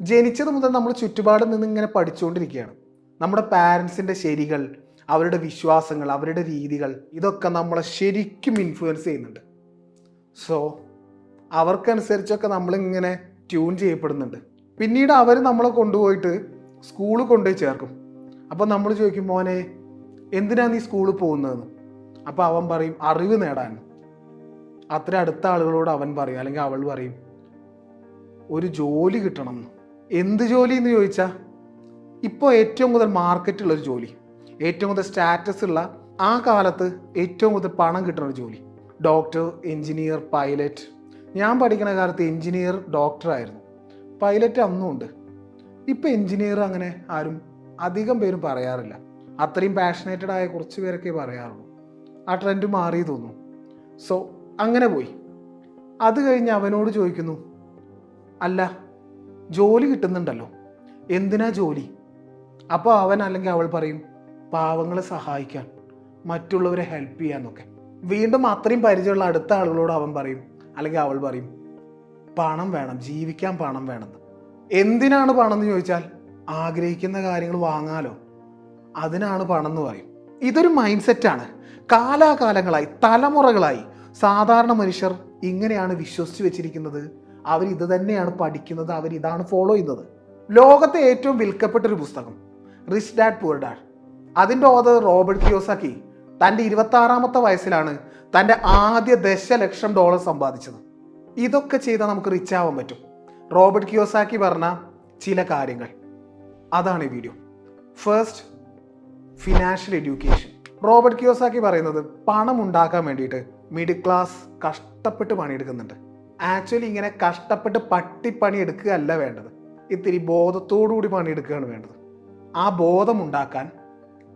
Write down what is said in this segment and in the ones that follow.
ജനിച്ചത് മുതൽ നമ്മൾ ചുറ്റുപാടിൽ നിന്ന് ഇങ്ങനെ പഠിച്ചുകൊണ്ടിരിക്കുകയാണ്. നമ്മുടെ പാരൻസിൻ്റെ ശരികൾ, അവരുടെ വിശ്വാസങ്ങൾ, അവരുടെ രീതികൾ, ഇതൊക്കെ നമ്മളെ ശരിക്കും ഇൻഫ്ലുവൻസ് ചെയ്യുന്നുണ്ട്. സോ അവർക്കനുസരിച്ചൊക്കെ നമ്മളിങ്ങനെ ട്യൂൺ ചെയ്യപ്പെടുന്നുണ്ട്. പിന്നീട് അവർ നമ്മളെ കൊണ്ടുപോയിട്ട് സ്കൂളിൽ കൊണ്ടുപോയി ചേർക്കും. അപ്പോൾ നമ്മൾ ചോദിക്കും, മോനെ എന്തിനാണ് നീ സ്കൂളിൽ പോകുന്നതെന്ന്. അപ്പോൾ അവൻ പറയും അറിവ് നേടാൻ. അത്ര അടുത്ത ആളുകളോട് അവൻ പറയും, അല്ലെങ്കിൽ അവൾ പറയും ഒരു ജോലി കിട്ടണം എന്ന്. എന്ത് ജോലി എന്ന് ചോദിച്ചാൽ ഇപ്പോൾ ഏറ്റവും കൂടുതൽ മാർക്കറ്റുള്ളൊരു ജോലി, ഏറ്റവും കൂടുതൽ സ്റ്റാറ്റസ് ഉള്ള, ആ കാലത്ത് ഏറ്റവും കൂടുതൽ പണം കിട്ടുന്ന ഒരു ജോലി. Doctor, engineer, pilot. ഞാൻ പഠിക്കുന്ന കാലത്ത് എൻജിനീയർ ഡോക്ടറായിരുന്നു, പൈലറ്റ് അന്നും ഉണ്ട്. ഇപ്പം എൻജിനീയർ അങ്ങനെ ആരും അധികം പേരും പറയാറില്ല. അത്രയും പാഷനേറ്റഡ് ആയ കുറച്ച് പേരൊക്കെ പറയാറുള്ളൂ. ആ ട്രെൻഡ് മാറി തോന്നുന്നു. സോ അങ്ങനെ പോയി. അത് കഴിഞ്ഞ് അവനോട് ചോദിക്കുന്നു, അല്ല ജോലി കിട്ടുന്നുണ്ടല്ലോ, എന്തിനാ ജോലി? അപ്പോൾ അവൻ അല്ലെങ്കിൽ അവൾ പറയും പാവങ്ങളെ സഹായിക്കാൻ, മറ്റുള്ളവരെ ഹെൽപ്പ് ചെയ്യാന്നൊക്കെ. വീണ്ടും അത്രയും പരിചയമുള്ള അടുത്ത ആളുകളോട് അവൻ പറയും അല്ലെങ്കിൽ അവൾ പറയും പണം വേണം, ജീവിക്കാൻ പണം വേണമെന്ന്. എന്തിനാണ് പണം എന്ന് ചോദിച്ചാൽ ആഗ്രഹിക്കുന്ന കാര്യങ്ങൾ വാങ്ങാലോ, അതിനാണ് പണം എന്ന് പറയും. ഇതൊരു മൈൻഡ് സെറ്റാണ്. കാലാകാലങ്ങളായി, തലമുറകളായി സാധാരണ മനുഷ്യർ ഇങ്ങനെയാണ് വിശ്വസിച്ച് വെച്ചിരിക്കുന്നത്. അവരിത് തന്നെയാണ് പഠിക്കുന്നത്, അവരിതാണ് ഫോളോ ചെയ്യുന്നത്. ലോകത്തെ ഏറ്റവും വിൽക്കപ്പെട്ടൊരു പുസ്തകം റിച്ച് ഡാഡ് പുവർ ഡാഡ്, അതിൻ്റെ ഓതർ റോബർട്ട് കിയോസാക്കി തൻ്റെ 26ാമത്തെ വയസ്സിലാണ് തൻ്റെ ആദ്യ $10,00,000 സമ്പാദിച്ചത്. ഇതൊക്കെ ചെയ്താൽ നമുക്ക് റിച്ച് ആവാൻ പറ്റും. റോബർട്ട് കിയോസാക്കി പറഞ്ഞ ചില കാര്യങ്ങൾ, അതാണ് ഈ video. First, financial education. Robert Kiyosaki പറയുന്നത് പണം ഉണ്ടാക്കാൻ വേണ്ടിയിട്ട് മിഡിൽ ക്ലാസ് കഷ്ടപ്പെട്ട് പണിയെടുക്കുന്നുണ്ട്. ആക്ച്വലി ഇങ്ങനെ കഷ്ടപ്പെട്ട് പട്ടിപ്പണി എടുക്കുകയല്ല വേണ്ടത്, ഇത്തിരി ബോധത്തോടുകൂടി പണിയെടുക്കുകയാണ് വേണ്ടത്. ആ ബോധം ഉണ്ടാക്കാൻ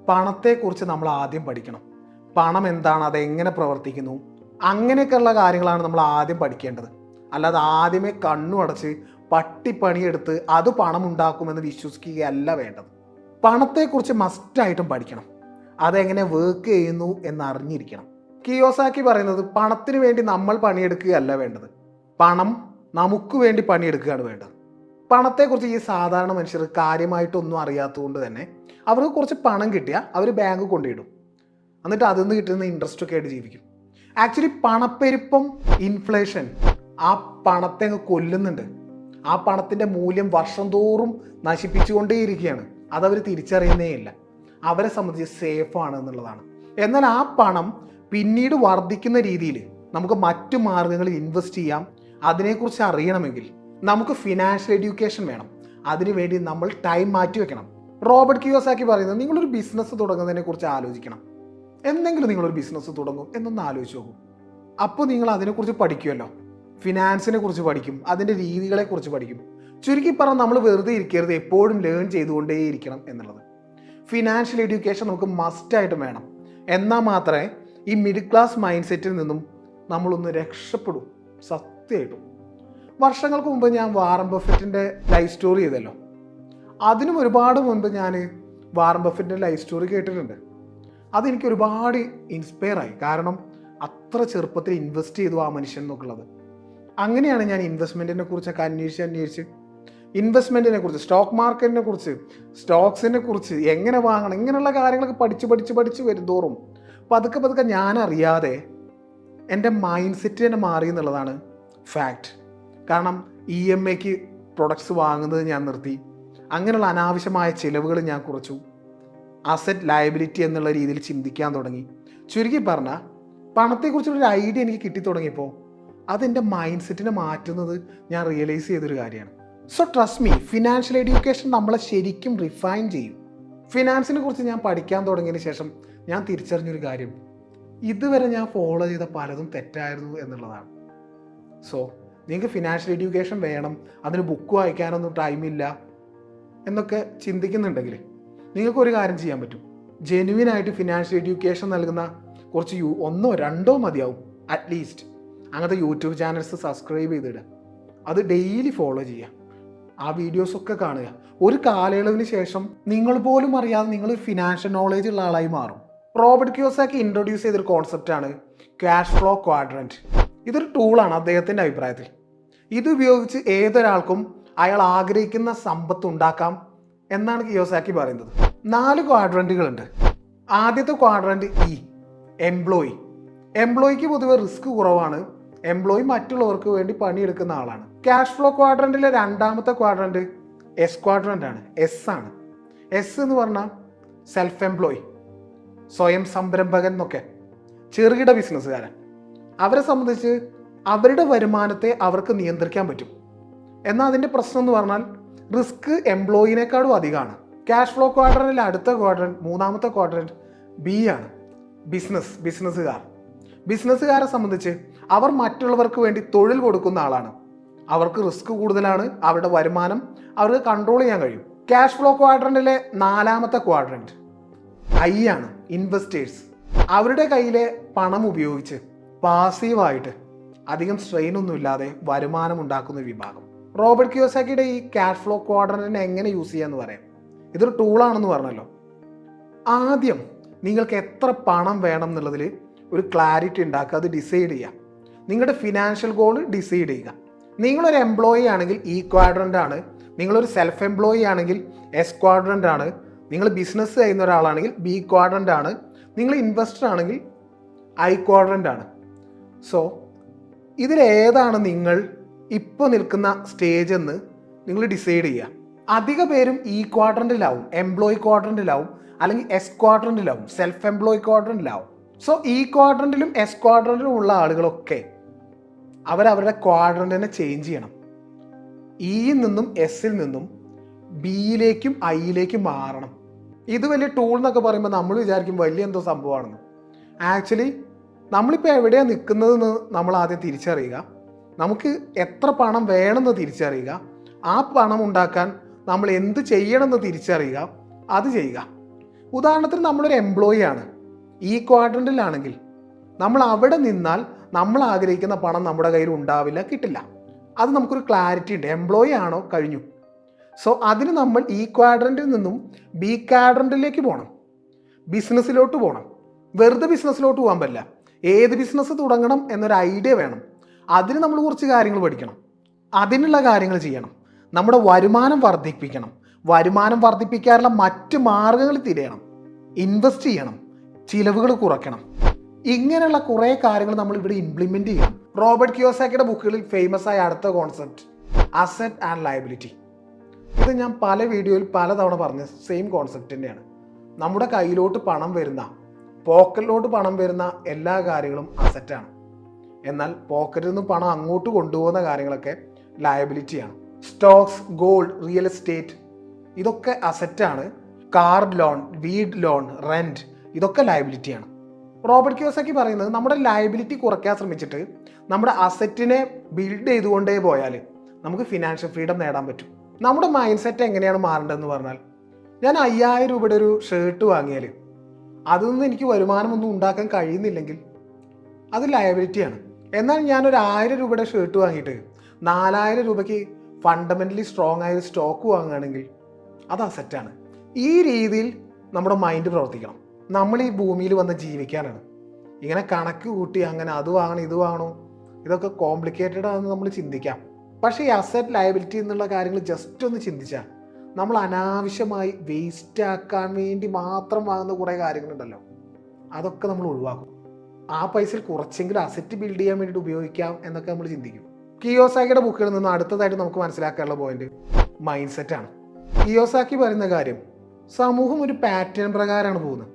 പണത്തെക്കുറിച്ച് നമ്മൾ ആദ്യം പഠിക്കണം. പണം എന്താണ്, അതെങ്ങനെ പ്രവർത്തിക്കുന്നു, അങ്ങനെയൊക്കെയുള്ള കാര്യങ്ങളാണ് നമ്മൾ ആദ്യം പഠിക്കേണ്ടത്. അല്ലാതെ ആദ്യമേ കണ്ണു അടച്ച് പട്ടിപ്പണിയെടുത്ത് അത് പണം ഉണ്ടാക്കുമെന്ന് വിശ്വസിക്കുകയല്ല വേണ്ടത്. പണത്തെക്കുറിച്ച് മസ്റ്റായിട്ടും പഠിക്കണം, അതെങ്ങനെ വർക്ക് ചെയ്യുന്നു എന്നറിഞ്ഞിരിക്കണം. കിയോസാക്കി പറയുന്നത് പണത്തിന് വേണ്ടി നമ്മൾ പണിയെടുക്കുകയല്ല വേണ്ടത്, പണം നമുക്ക് വേണ്ടി പണിയെടുക്കുകയാണ് വേണ്ടത്. പണത്തെക്കുറിച്ച് ഈ സാധാരണ മനുഷ്യർ കാര്യമായിട്ടൊന്നും അറിയാത്തതുകൊണ്ട് തന്നെ അവർക്ക് കുറച്ച് പണം കിട്ടിയാൽ അവർ ബാങ്ക് കൊണ്ടിടും, എന്നിട്ട് അതിൽ നിന്ന് കിട്ടുന്ന ഇൻട്രസ്റ്റൊക്കെ ആയിട്ട് ജീവിക്കും. ആക്ച്വലി പണപ്പെരുപ്പം, ഇൻഫ്ലേഷൻ ആ പണത്തെ അങ്ങ് കൊല്ലുന്നുണ്ട്. ആ പണത്തിൻ്റെ മൂല്യം വർഷം തോറും നശിപ്പിച്ചുകൊണ്ടേയിരിക്കുകയാണ്. അതവർ തിരിച്ചറിയുന്നേ ഇല്ല. അവരെ സംബന്ധിച്ച് സേഫാണ് എന്നുള്ളതാണ്. എന്നാൽ ആ പണം പിന്നീട് വർദ്ധിക്കുന്ന രീതിയിൽ നമുക്ക് മറ്റു മാർഗങ്ങളിൽ ഇൻവെസ്റ്റ് ചെയ്യാം. അതിനെക്കുറിച്ച് അറിയണമെങ്കിൽ നമുക്ക് ഫിനാൻഷ്യൽ എഡ്യൂക്കേഷൻ വേണം. അതിനുവേണ്ടി നമ്മൾ ടൈം മാറ്റി വെക്കണം. റോബർട്ട് കിയോസാക്കി പറയുന്നത് നിങ്ങളൊരു ബിസിനസ് തുടങ്ങുന്നതിനെ കുറിച്ച് ആലോചിക്കണം. എന്തെങ്കിലും നിങ്ങളൊരു ബിസിനസ് തുടങ്ങും എന്നൊന്ന് ആലോചിച്ച് നോക്കും. അപ്പോൾ നിങ്ങൾ അതിനെക്കുറിച്ച് പഠിക്കുമല്ലോ, ഫിനാൻസിനെ കുറിച്ച് പഠിക്കും, അതിൻ്റെ രീതികളെക്കുറിച്ച് പഠിക്കും. ചുരുക്കി പറഞ്ഞാൽ നമ്മൾ വെറുതെ ഇരിക്കരുത്, എപ്പോഴും ലേൺ ചെയ്തുകൊണ്ടേയിരിക്കണം എന്നുള്ളത്. ഫിനാൻഷ്യൽ എഡ്യൂക്കേഷൻ നമുക്ക് മസ്റ്റായിട്ടും വേണം. എന്നാൽ മാത്രമേ ഈ മിഡിൽ ക്ലാസ് മൈൻഡ് സെറ്റിൽ നിന്നും നമ്മളൊന്ന് രക്ഷപ്പെടും. സത്യമായിട്ടും വർഷങ്ങൾക്ക് മുമ്പ് ഞാൻ വാറൻ ബഫറ്റിൻ്റെ ലൈഫ് സ്റ്റോറി ചെയ്തല്ലോ. അതിനും ഒരുപാട് മുൻപ് ഞാൻ വാറൻ ബഫറ്റിൻ്റെ ലൈഫ് സ്റ്റോറി കേട്ടിട്ടുണ്ട്. അതെനിക്ക് ഒരുപാട് ഇൻസ്പയർ ആയി. കാരണം അത്ര ചെറുപ്പത്തിൽ ഇൻവെസ്റ്റ് ചെയ്തു ആ മനുഷ്യൻ എന്നൊക്കെയുള്ളത്. അങ്ങനെയാണ് ഞാൻ ഇൻവെസ്റ്റ്മെൻറ്റിനെ കുറിച്ചൊക്കെ അന്വേഷിച്ച് ഇൻവെസ്റ്റ്മെൻറ്റിനെ കുറിച്ച്, സ്റ്റോക്ക് മാർക്കറ്റിനെ കുറിച്ച്, സ്റ്റോക്സിനെ കുറിച്ച്, എങ്ങനെ വാങ്ങണം, ഇങ്ങനെയുള്ള കാര്യങ്ങളൊക്കെ പഠിച്ച് വരുന്തോറും പതുക്കെ ഞാനറിയാതെ എൻ്റെ മൈൻഡ് സെറ്റ് തന്നെ മാറി എന്നുള്ളതാണ് ഫാക്റ്റ്. കാരണം EMIക്ക് പ്രൊഡക്ട്സ് വാങ്ങുന്നത് ഞാൻ നിർത്തി. അങ്ങനെയുള്ള അനാവശ്യമായ ചിലവുകൾ ഞാൻ കുറച്ചു. അസറ്റ് ലയബിലിറ്റി എന്നുള്ള രീതിയിൽ ചിന്തിക്കാൻ തുടങ്ങി. ചുരുക്കി പറഞ്ഞാൽ പണത്തെക്കുറിച്ചുള്ളൊരു ഐഡിയ എനിക്ക് കിട്ടി തുടങ്ങിയപ്പോൾ അതെൻ്റെ മൈൻഡ് സെറ്റിനെ മാറ്റുന്നത് ഞാൻ റിയലൈസ് ചെയ്തൊരു കാര്യമാണ്. So trust me, financial education നമ്മളെ ശരിക്കും റിഫൈൻ ചെയ്യും. ഫിനാൻസിനെ കുറിച്ച് ഞാൻ പഠിക്കാൻ തുടങ്ങിയതിന് ശേഷം ഞാൻ തിരിച്ചറിഞ്ഞൊരു കാര്യം, ഇതുവരെ ഞാൻ ഫോളോ ചെയ്ത പലതും തെറ്റായിരുന്നു എന്നുള്ളതാണ്. സോ നിങ്ങൾക്ക് ഫിനാൻഷ്യൽ എഡ്യൂക്കേഷൻ വേണം, അതിന് ബുക്ക് വായിക്കാനൊന്നും ടൈമില്ല എന്നൊക്കെ ചിന്തിക്കുന്നുണ്ടെങ്കിൽ നിങ്ങൾക്കൊരു കാര്യം ചെയ്യാൻ പറ്റും. ജെന്യുവിനായിട്ട് ഫിനാൻഷ്യൽ എഡ്യൂക്കേഷൻ നൽകുന്ന കുറച്ച് 1 or 2 മതിയാവും അറ്റ്ലീസ്റ്റ്. അങ്ങനത്തെ യൂട്യൂബ് ചാനൽസ് സബ്സ്ക്രൈബ് ചെയ്തിടുക, അത് ഡെയിലി ഫോളോ ചെയ്യുക, ആ വീഡിയോസൊക്കെ കാണുക. ഒരു കാലയളവിന് ശേഷം നിങ്ങൾ പോലും അറിയാതെ നിങ്ങൾ ഫിനാൻഷ്യൽ നോളേജ് ഉള്ള ആളായി മാറും. റോബർട്ട് കിയോസാക്കി ഇൻട്രൊഡ്യൂസ് ചെയ്തൊരു കോൺസെപ്റ്റാണ് ക്യാഷ് ഫ്ലോ ക്വാഡ്രൻറ്റ്. ഇതൊരു ടൂളാണ് അദ്ദേഹത്തിൻ്റെ അഭിപ്രായത്തിൽ. ഇത് ഉപയോഗിച്ച് ഏതൊരാൾക്കും അയാൾ ആഗ്രഹിക്കുന്ന സമ്പത്ത് ഉണ്ടാക്കാം എന്നാണ് കിയോസാക്കി പറയുന്നത്. 4 ക്വാഡ്രന്റുകളുണ്ട്. ആദ്യത്തെ ക്വാഡ്രന്റ് എംപ്ലോയിക്ക് പൊതുവെ റിസ്ക് കുറവാണ്. എംപ്ലോയി മറ്റുള്ളവർക്ക് വേണ്ടി പണിയെടുക്കുന്ന ആളാണ്. ക്യാഷ് ഫ്ലോ ക്വാഡ്രന്റിലെ രണ്ടാമത്തെ ക്വാഡ്രന്റ് എസ് ക്വാഡ്രന്റ് ആണ്. എസ് എന്ന് പറഞ്ഞാൽ സെൽഫ് എംപ്ലോയി, സ്വയം സംരംഭകൻ എന്നൊക്കെ, ചെറുകിട ബിസിനസ്സുകാരൻ. അവരെ സംബന്ധിച്ച് അവരുടെ വരുമാനത്തെ അവർക്ക് നിയന്ത്രിക്കാൻ പറ്റും. എന്നാൽ അതിൻ്റെ പ്രശ്നം എന്ന് പറഞ്ഞാൽ റിസ്ക് എംപ്ലോയിനേക്കാളും അധികമാണ്. ക്യാഷ് ഫ്ലോ ക്വാഡ്രന്റിലെ അടുത്ത ക്വാഡ്രന്റ്, മൂന്നാമത്തെ ക്വാഡ്രന്റ് ബി ആണ്. ബിസിനസ്സുകാരെ സംബന്ധിച്ച് അവർ മറ്റുള്ളവർക്ക് വേണ്ടി തൊഴിൽ കൊടുക്കുന്ന ആളാണ്. അവർക്ക് റിസ്ക് കൂടുതലാണ്. അവരുടെ വരുമാനം അവർക്ക് കൺട്രോൾ ചെയ്യാൻ കഴിയും. ക്യാഷ് ഫ്ലോ ക്വാഡ്രന്റിലെ നാലാമത്തെ ക്വാഡ്രന്റ് ആണ്, ഇൻവെസ്റ്റേഴ്സ്. അവരുടെ കയ്യിലെ പണം ഉപയോഗിച്ച് പാസീവായിട്ട് അധികം സ്ട്രെയിൻ ഒന്നും ഇല്ലാതെ വരുമാനം ഉണ്ടാക്കുന്ന വിഭാഗം. റോബർട്ട് കിയോസാക്കിയുടെ ഈ ക്യാഷ് ഫ്ലോ ക്വാഡ്രന്റിനെ എങ്ങനെ യൂസ് ചെയ്യാന്ന് പറയാം. ഇതൊരു ടൂളാണെന്ന് പറഞ്ഞല്ലോ. ആദ്യം നിങ്ങൾക്ക് എത്ര പണം വേണം എന്നുള്ളതിൽ ഒരു ക്ലാരിറ്റി ഉണ്ടാക്കുക, അത് ഡിസൈഡ് ചെയ്യുക. നിങ്ങളുടെ ഫിനാൻഷ്യൽ ഗോൾ ഡിസൈഡ് ചെയ്യുക. നിങ്ങളൊരു എംപ്ലോയി ആണെങ്കിൽ ഈ ക്വാഡ്രന്റ് ആണ്. നിങ്ങളൊരു സെൽഫ് എംപ്ലോയി ആണെങ്കിൽ എസ് ക്വാഡ്രന്റ് ആണ്. നിങ്ങൾ ബിസിനസ് ചെയ്യുന്ന ഒരാളാണെങ്കിൽ ബി ക്വാഡ്രന്റ് ആണ്. നിങ്ങൾ ഇൻവെസ്റ്റർ ആണെങ്കിൽ ഐ ക്വാഡ്രന്റ് ആണ്. സോ ഇതിലേതാണ് നിങ്ങൾ ഇപ്പോൾ നിൽക്കുന്ന സ്റ്റേജ് എന്ന് നിങ്ങൾ ഡിസൈഡ് ചെയ്യുക. അധിക പേരും ഈ ക്വാഡ്രന്റിലാവും, എംപ്ലോയി ക്വാഡ്രന്റിലാവും, അല്ലെങ്കിൽ എസ് ക്വാഡ്രന്റിലാവും, സെൽഫ് എംപ്ലോയി ക്വാഡ്രന്റിലാവും. സോ ഈ ക്വാഡ്രന്റിലും എസ് ക്വാഡ്രന്റിലും ഉള്ള ആളുകളൊക്കെ അവരവരുടെ ക്വാഡ്രന്റിനെ ചേഞ്ച് ചെയ്യണം. ഇയിൽ നിന്നും എസ്സിൽ നിന്നും ബിയിലേക്കും ഐയിലേക്കും മാറണം. ഇത് വലിയ ടൂൾ എന്നൊക്കെ പറയുമ്പോൾ നമ്മൾ വിചാരിക്കും വലിയ എന്തോ സംഭവമാണെന്ന്. ആക്ച്വലി നമ്മളിപ്പോൾ എവിടെയാണ് നിൽക്കുന്നതെന്ന് നമ്മൾ ആദ്യം തിരിച്ചറിയുക. നമുക്ക് എത്ര പണം വേണമെന്ന് തിരിച്ചറിയുക. ആ പണം ഉണ്ടാക്കാൻ നമ്മൾ എന്ത് ചെയ്യണമെന്ന് തിരിച്ചറിയുക, അത് ചെയ്യുക. ഉദാഹരണത്തിന് നമ്മളൊരു എംപ്ലോയി ആണ്. ഈ ക്വാഡ്രന്റിലാണെങ്കിൽ നമ്മൾ അവിടെ നിന്നാൽ നമ്മൾ ആഗ്രഹിക്കുന്ന പണം നമ്മുടെ കയ്യിൽ ഉണ്ടാവില്ല, കിട്ടില്ല. അത് നമുക്കൊരു ക്ലാരിറ്റി ഉണ്ട്. എംപ്ലോയി ആണോ, കഴിഞ്ഞു. സോ അതിന് നമ്മൾ ഈ ക്വാഡ്രന്റിൽ നിന്നും ബി ക്വാഡ്രന്റിലേക്ക് പോകണം, ബിസിനസ്സിലോട്ട് പോകണം. വെറുതെ ബിസിനസ്സിലോട്ട് പോകാൻ പറ്റില്ല. ഏത് ബിസിനസ് തുടങ്ങണം എന്നൊരു ഐഡിയ വേണം. അതിന് നമ്മൾ കുറച്ച് കാര്യങ്ങൾ പഠിക്കണം. അതിനുള്ള കാര്യങ്ങൾ ചെയ്യണം. നമ്മുടെ വരുമാനം വർദ്ധിപ്പിക്കണം. വരുമാനം വർദ്ധിപ്പിക്കാനുള്ള മറ്റ് മാർഗങ്ങൾ തിരയണം. ഇൻവെസ്റ്റ് ചെയ്യണം. ചിലവുകൾ കുറയ്ക്കണം. ഇങ്ങനെയുള്ള കുറേ കാര്യങ്ങൾ നമ്മൾ ഇവിടെ ഇംപ്ലിമെന്റ് ചെയ്യണം. റോബർട്ട് കിയോസാക്കിയുടെ ബുക്കുകളിൽ ഫേമസ് ആയ അടുത്ത കോൺസെപ്റ്റ് അസറ്റ് ആൻഡ് ലയബിലിറ്റി. ഇത് ഞാൻ പല വീഡിയോയിൽ പലതവണ പറഞ്ഞ സെയിം കോൺസെപ്റ്റ് തന്നെയാണ്. നമ്മുടെ കയ്യിലോട്ട് പണം വരുന്ന, പോക്കറ്റിലോട്ട് പണം വരുന്ന എല്ലാ കാര്യങ്ങളും അസറ്റാണ്. എന്നാൽ പോക്കറ്റിൽ നിന്ന് പണം അങ്ങോട്ട് കൊണ്ടുപോകുന്ന കാര്യങ്ങളൊക്കെ ലയബിലിറ്റിയാണ്. സ്റ്റോക്സ്, ഗോൾഡ്, റിയൽ എസ്റ്റേറ്റ് ഇതൊക്കെ അസറ്റാണ്. കാർ ലോൺ, വീട് ലോൺ, റെന്റ് ഇതൊക്കെ ലയബിലിറ്റിയാണ്. റോബർട്ട് കിയോസാക്കി പറയുന്നത് നമ്മുടെ ലയബിലിറ്റി കുറയ്ക്കാൻ ശ്രമിച്ചിട്ട് നമ്മുടെ അസറ്റിനെ ബിൽഡ് ചെയ്തുകൊണ്ടേ പോയാൽ നമുക്ക് ഫിനാൻഷ്യൽ ഫ്രീഡം നേടാൻ പറ്റും. നമ്മുടെ മൈൻഡ് സെറ്റ് എങ്ങനെയാണ് മാറേണ്ടതെന്ന് പറഞ്ഞാൽ, ഞാൻ 5000 രൂപയുടെ ഒരു ഷർട്ട് വാങ്ങിയാൽ അതിൽ നിന്ന് എനിക്ക് വരുമാനമൊന്നും ഉണ്ടാക്കാൻ കഴിയുന്നില്ലെങ്കിൽ അത് ലയബിലിറ്റിയാണ്. എന്നാൽ ഞാനൊരു 1000 രൂപയുടെ ഷർട്ട് വാങ്ങിയിട്ട് 4000 രൂപയ്ക്ക് ഫണ്ടമെൻ്റലി സ്ട്രോങ് ആയ സ്റ്റോക്ക് വാങ്ങുകയാണെങ്കിൽ അത് അസറ്റാണ്. ഈ രീതിയിൽ നമ്മുടെ മൈൻഡ് പ്രവർത്തിക്കണം. നമ്മൾ ഈ ഭൂമിയിൽ വന്ന് ജീവിക്കാനാണ്. ഇങ്ങനെ കണക്ക് കൂട്ടി അങ്ങനെ അത് വാങ്ങണം ഇത് വാങ്ങണോ ഇതൊക്കെ കോംപ്ലിക്കേറ്റഡ് ആണെന്ന് നമ്മൾ ചിന്തിക്കാം. പക്ഷേ ഈ അസറ്റ് ലയബിലിറ്റി എന്നുള്ള കാര്യങ്ങൾ ജസ്റ്റ് ഒന്ന് ചിന്തിച്ചാൽ നമ്മൾ അനാവശ്യമായി വേസ്റ്റ് ആക്കാൻ വേണ്ടി മാത്രം വാങ്ങുന്ന കുറേ കാര്യങ്ങളുണ്ടല്ലോ, അതൊക്കെ നമ്മൾ ഒഴിവാക്കും. ആ പൈസയിൽ കുറച്ചെങ്കിലും അസറ്റ് ബിൽഡ് ചെയ്യാൻ വേണ്ടിയിട്ട് ഉപയോഗിക്കാം എന്നൊക്കെ നമ്മൾ ചിന്തിക്കും. കിയോസാക്കിയുടെ ബുക്കുകളിൽ നിന്ന് അടുത്തതായിട്ട് നമുക്ക് മനസ്സിലാക്കാനുള്ള പോയിന്റ് മൈൻഡ് സെറ്റാണ്. കിയോസാക്കി പറയുന്ന കാര്യം, സമൂഹം ഒരു പാറ്റേൺ പ്രകാരമാണ് പോകുന്നത്.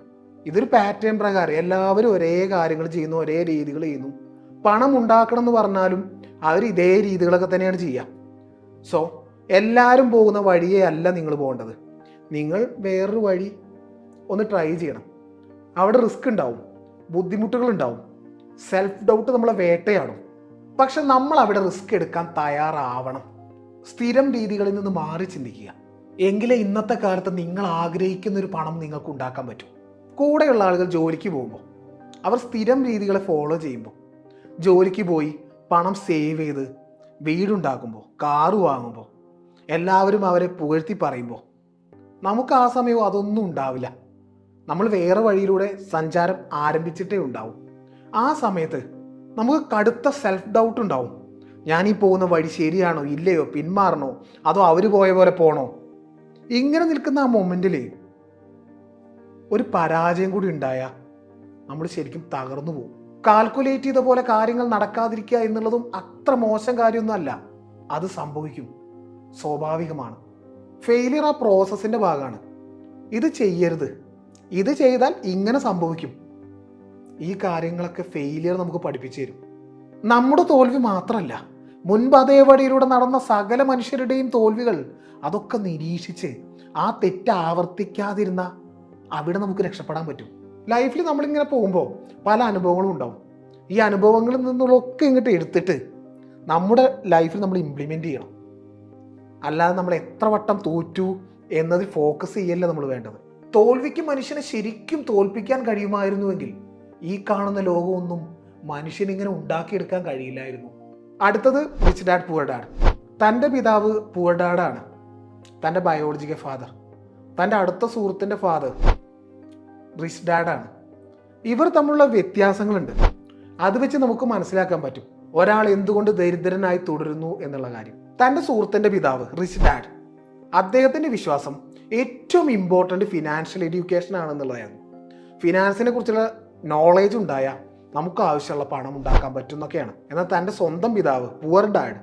ഇതൊരു പാറ്റേൺ പ്രകാരം എല്ലാവരും ഒരേ കാര്യങ്ങൾ ചെയ്യുന്നു, ഒരേ രീതികൾ ചെയ്യുന്നു. പണം ഉണ്ടാക്കണം എന്ന് പറഞ്ഞാലും അവർ ഇതേ രീതികളൊക്കെ തന്നെയാണ് ചെയ്യുക. സോ എല്ലാവരും പോകുന്ന വഴിയേ അല്ല നിങ്ങൾ പോകേണ്ടത്. നിങ്ങൾ വേറൊരു വഴി ഒന്ന് ട്രൈ ചെയ്യണം. അവിടെ റിസ്ക് ഉണ്ടാവും, ബുദ്ധിമുട്ടുകൾ ഉണ്ടാവും, സെൽഫ് ഡൗട്ട് നമ്മളെ വേട്ടയാടും. പക്ഷെ നമ്മൾ അവിടെ റിസ്ക് എടുക്കാൻ തയ്യാറാവണം. സ്ഥിരം രീതികളിൽ നിന്ന് മാറി ചിന്തിക്കുക. എങ്കിലേ ഇന്നത്തെ കാലത്ത് നിങ്ങൾ ആഗ്രഹിക്കുന്ന ഒരു പണം നിങ്ങൾക്ക് ഉണ്ടാക്കാൻ പറ്റും. കൂടെയുള്ള ആളുകൾ ജോലിക്ക് പോകുമ്പോൾ അവർ സ്ഥിരം രീതികളെ ഫോളോ ചെയ്യുമ്പോൾ, ജോലിക്ക് പോയി പണം സേവ് ചെയ്ത് വീടുണ്ടാക്കുമ്പോൾ, കാറ് വാങ്ങുമ്പോൾ, എല്ലാവരും അവരെ പുകഴ്ത്തി പറയുമ്പോൾ നമുക്ക് ആ സമയവും അതൊന്നും ഉണ്ടാവില്ല. നമ്മൾ വേറെ വഴിയിലൂടെ സഞ്ചാരം ആരംഭിച്ചിട്ടേ ഉണ്ടാവും. ആ സമയത്ത് നമുക്ക് കടുത്ത സെൽഫ് ഡൗട്ട് ഉണ്ടാവും. ഞാനീ പോകുന്ന വഴി ശരിയാണോ ഇല്ലയോ, പിന്മാറണോ, അതോ അവർ പോയ പോലെ പോണോ? ഇങ്ങനെ നിൽക്കുന്ന ആ മൊമെന്റിൽ ഒരു പരാജയം കൂടി ഉണ്ടായാൽ നമ്മൾ ശരിക്കും തകർന്നു പോകും. കാൽക്കുലേറ്റ് ചെയ്ത പോലെ കാര്യങ്ങൾ നടക്കാതിരിക്കുക എന്നുള്ളതും അത്ര മോശം കാര്യമൊന്നും അല്ല. അത് സംഭവിക്കും, സ്വാഭാവികമാണ്. ഫെയിലിയർ ആ പ്രോസസ്സിന്റെ ഭാഗമാണ്. ഇത് ചെയ്യരുത്, ഇത് ചെയ്താൽ ഇങ്ങനെ സംഭവിക്കും. ഈ കാര്യങ്ങളൊക്കെ ഫെയിലിയർ നമുക്ക് പഠിപ്പിച്ചു തരും. നമ്മുടെ തോൽവി മാത്രമല്ല, മുൻപ് അതേ വഴിയിലൂടെ നടന്ന സകല മനുഷ്യരുടെയും തോൽവികൾ അതൊക്കെ നിരീക്ഷിച്ച് ആ തെറ്റ് ആവർത്തിക്കാതിരുന്ന അവിടെ നമുക്ക് രക്ഷപ്പെടാൻ പറ്റും. ലൈഫിൽ നമ്മളിങ്ങനെ പോകുമ്പോൾ പല അനുഭവങ്ങളും ഉണ്ടാവും. ഈ അനുഭവങ്ങളിൽ നിന്നുള്ളൊക്കെ ഇങ്ങോട്ട് എടുത്തിട്ട് നമ്മുടെ ലൈഫിൽ നമ്മൾ ഇംപ്ലിമെൻ്റ് ചെയ്യണം. അല്ലാതെ നമ്മൾ എത്ര വട്ടം തോറ്റു എന്നതിൽ ഫോക്കസ് ചെയ്യല്ല നമ്മൾ വേണ്ടത്. തോൽവിക്ക് മനുഷ്യനെ ശരിക്കും തോൽപ്പിക്കാൻ കഴിയുമായിരുന്നുവെങ്കിൽ ഈ കാണുന്ന ലോകമൊന്നും മനുഷ്യനിങ്ങനെ ഉണ്ടാക്കിയെടുക്കാൻ കഴിയില്ലായിരുന്നു. അടുത്തത് റിച്ച് ഡാഡ് പുവർ ഡാഡ്. തൻ്റെ പിതാവ് പുവർ ഡാഡാണ്, തൻ്റെ ബയോളജിക്കൽ ഫാദർ. തൻ്റെ അടുത്ത സുഹൃത്തിൻ്റെ ഫാദർ റിച്ച് ഡാഡാണ്. ഇവർ തമ്മിലുള്ള വ്യത്യാസങ്ങളുണ്ട്. അത് വെച്ച് നമുക്ക് മനസ്സിലാക്കാൻ പറ്റും ഒരാൾ എന്തുകൊണ്ട് ദരിദ്രനായി തുടരുന്നു എന്നുള്ള കാര്യം. തൻ്റെ സുഹൃത്തിൻ്റെ പിതാവ് റിച്ച് ഡാഡ്, അദ്ദേഹത്തിൻ്റെ വിശ്വാസം ഏറ്റവും ഇമ്പോർട്ടൻ്റ് ഫിനാൻഷ്യൽ എഡ്യൂക്കേഷൻ ആണെന്നുള്ളതായിരുന്നു. ഫിനാൻസിനെ കുറിച്ചുള്ള നോളേജ് ഉണ്ടായാൽ നമുക്ക് ആവശ്യമുള്ള പണം ഉണ്ടാക്കാൻ പറ്റും എന്നൊക്കെയാണ്. എന്നാൽ തൻ്റെ സ്വന്തം പിതാവ് പുവർ ഡാഡ്,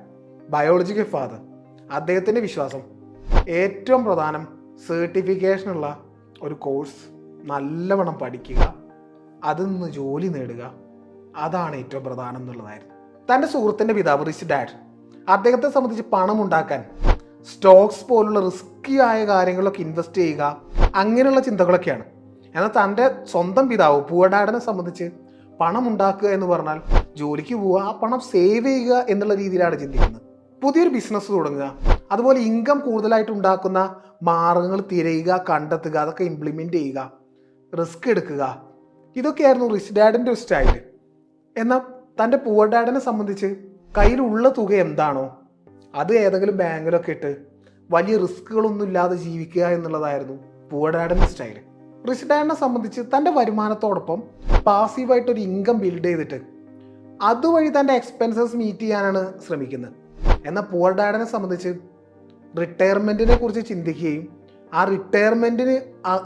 ബയോളജിക്കൽ ഫാദർ, അദ്ദേഹത്തിൻ്റെ വിശ്വാസം ഏറ്റവും പ്രധാനം സർട്ടിഫിക്കേഷനുള്ള ഒരു കോഴ്സ് നല്ലവണ്ണം പഠിക്കുക, അതിൽ നിന്ന് ജോലി നേടുക, അതാണ് ഏറ്റവും പ്രധാനം എന്നുള്ളതായിരുന്നു. തൻ്റെ സുഹൃത്തിൻ്റെ പിതാവ് റിച്ച് ഡാഡ്, അദ്ദേഹത്തെ സംബന്ധിച്ച് പണം ഉണ്ടാക്കാൻ സ്റ്റോക്സ് പോലുള്ള റിസ്കി ആയ കാര്യങ്ങളിലൊക്കെ ഇൻവെസ്റ്റ് ചെയ്യുക, അങ്ങനെയുള്ള ചിന്തകളൊക്കെയാണ്. എന്നാൽ തൻ്റെ സ്വന്തം പിതാവ് പുവർ ഡാഡിനെ സംബന്ധിച്ച് പണം ഉണ്ടാക്കുക എന്ന് പറഞ്ഞാൽ ജോലിക്ക് പോവുക, ആ പണം സേവ് ചെയ്യുക എന്നുള്ള രീതിയിലാണ് ചിന്തിക്കുന്നത്. പുതിയൊരു ബിസിനസ് തുടങ്ങുക, അതുപോലെ ഇൻകം കൂടുതലായിട്ട് ഉണ്ടാക്കുന്ന മാർഗങ്ങൾ തിരയുക, കണ്ടെത്തുക, അതൊക്കെ ഇംപ്ലിമെൻ്റ് ചെയ്യുക, റിസ്ക് എടുക്കുക, ഇതൊക്കെയായിരുന്നു റിച്ച് ഡാഡിൻ്റെ ഒരു സ്റ്റൈല്. എന്നാൽ തൻ്റെ പുവർ ഡാഡിനെ സംബന്ധിച്ച് കയ്യിലുള്ള തുക എന്താണോ അത് ഏതെങ്കിലും ബാങ്കിലൊക്കെ ഇട്ട് വലിയ റിസ്കുകളൊന്നും ഇല്ലാതെ ജീവിക്കുക എന്നുള്ളതായിരുന്നു പുവർ ഡാഡിൻ്റെ സ്റ്റൈല്. റിച്ച് ഡാഡിനെ സംബന്ധിച്ച് തൻ്റെ വരുമാനത്തോടൊപ്പം പാസീവായിട്ടൊരു ഇൻകം ബിൽഡ് ചെയ്തിട്ട് അതുവഴി തൻ്റെ എക്സ്പെൻസസ് മീറ്റ് ചെയ്യാനാണ് ശ്രമിക്കുന്നത്. എന്നാൽ പുവർ ഡാഡിനെ സംബന്ധിച്ച് റിട്ടയർമെൻറ്റിനെ കുറിച്ച് ചിന്തിക്കുകയും ആ റിട്ടയർമെൻറ്റിന്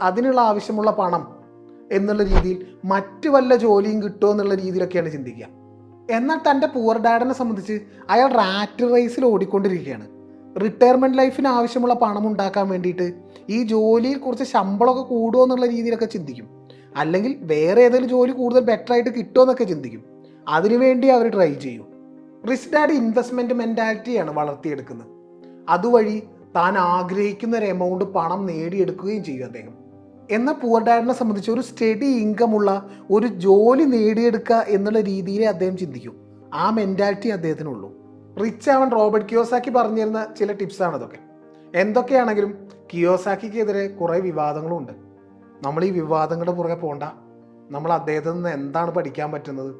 അതിനുള്ള ആവശ്യമുള്ള പണം എന്നുള്ള രീതിയിൽ മറ്റു വല്ല ജോലിയും കിട്ടുമോ എന്നുള്ള രീതിയിലൊക്കെയാണ് ചിന്തിക്കുക. എന്നാൽ തൻ്റെ പുവർ ഡാഡിനെ സംബന്ധിച്ച് അയാൾ റാറ്റ് റേസിൽ ഓടിക്കൊണ്ടിരിക്കുകയാണ്. റിട്ടയർമെൻറ്റ് ലൈഫിന് ആവശ്യമുള്ള പണം ഉണ്ടാക്കാൻ വേണ്ടിയിട്ട് ഈ ജോലിയിൽ കുറച്ച് ശമ്പളമൊക്കെ കൂടുമോ എന്നുള്ള രീതിയിലൊക്കെ ചിന്തിക്കും, അല്ലെങ്കിൽ വേറെ ഏതെങ്കിലും ജോലി കൂടുതൽ ബെറ്റർ ആയിട്ട് കിട്ടുമോ എന്നൊക്കെ ചിന്തിക്കും. അതിനുവേണ്ടി അവർ ട്രൈ ചെയ്യും. റിച്ച് ഡാഡ് ഇൻവെസ്റ്റ്മെൻറ്റ് മെൻറ്റാലിറ്റിയാണ് വളർത്തിയെടുക്കുന്നത്. അതുവഴി താൻ ആഗ്രഹിക്കുന്ന ഒരു എമൗണ്ട് പണം നേടിയെടുക്കുകയും ചെയ്യും അദ്ദേഹം. എന്നാൽ പുവർ ഡാഡിനെ സംബന്ധിച്ച് ഒരു സ്റ്റഡി ഇൻകമുള്ള ഒരു ജോലി നേടിയെടുക്കുക എന്നുള്ള രീതിയിലേ അദ്ദേഹം ചിന്തിക്കും. ആ മെൻറ്റാലിറ്റി അദ്ദേഹത്തിനുള്ളൂ. റിച്ച് ആവൻ റോബർട്ട് കിയോസാക്കി പറഞ്ഞിരുന്ന ചില ടിപ്സാണ് അതൊക്കെ. എന്തൊക്കെയാണെങ്കിലും കിയോസാക്കിക്കെതിരെ കുറേ വിവാദങ്ങളും ഉണ്ട്. നമ്മൾ ഈ വിവാദങ്ങളുടെ പുറകെ പോകണ്ട, നമ്മൾ അദ്ദേഹത്തിൽ നിന്ന് എന്താണ് പഠിക്കാൻ പറ്റുന്നത്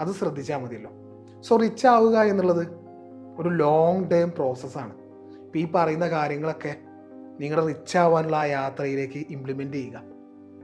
അത് ശ്രദ്ധിച്ചാൽ മതിയല്ലോ. സോ റിച്ച് ആവുക എന്നുള്ളത് ഒരു ലോങ് ടേം പ്രോസസ്സാണ്. ഇപ്പോൾ ഈ പറയുന്ന കാര്യങ്ങളൊക്കെ നിങ്ങളുടെ റിച്ച് ആവാനുള്ള ആ യാത്രയിലേക്ക് ഇംപ്ലിമെൻ്റ് ചെയ്യുക.